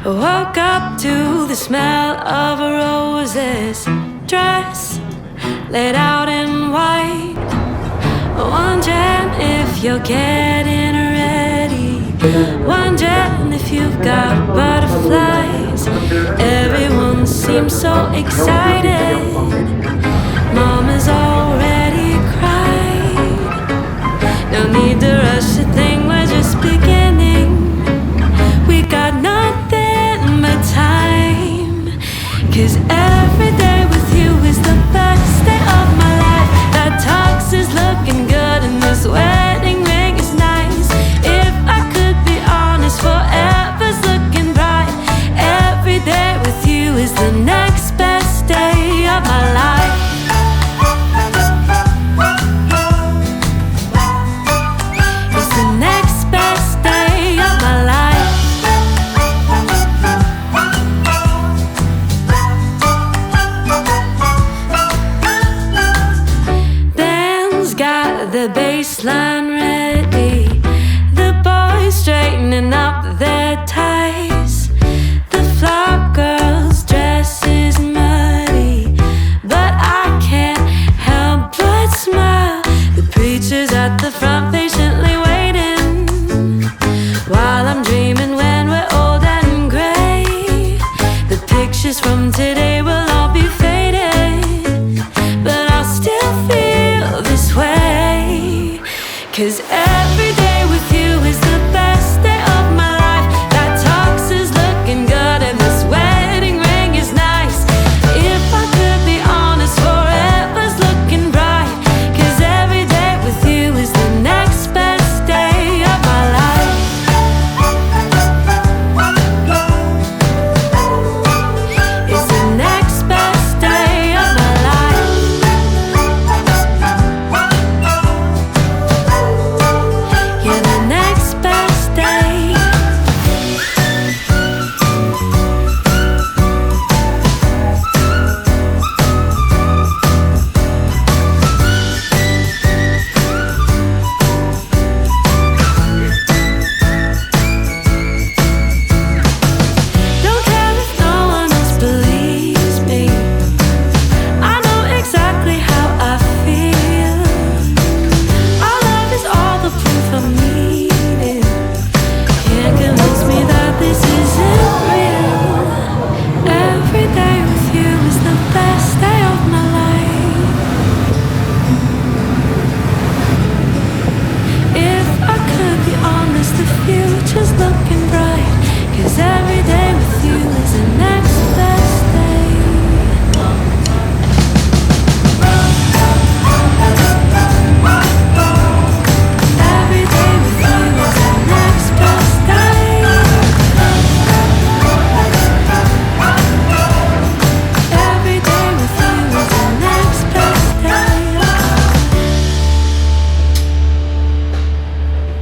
Woke up to the smell of a roses dress laid out in white. Wondering if you're getting ready. Wondering if you've got butterflies. Everyone seems so excited. Mama's already cried. No need to rush a thing, we're just beginning. We got nothing but time. 'Cause every day with you is the best day of my life. That tux is looking good and this wedding ring is nice. If I could be honest, forever's looking bright. Every day with you is the next best day of my life. It's the next best day of my life. Dan's got the baseline ready. The boys straightening up their ties. The flower girl's dress is muddy, but I can't help but smile. The preacher's at the front patiently waiting, while I'm dreaming when we're old and gray. The pictures from today will all be faded, but I'll still feel this way. 'Cause every day with you is the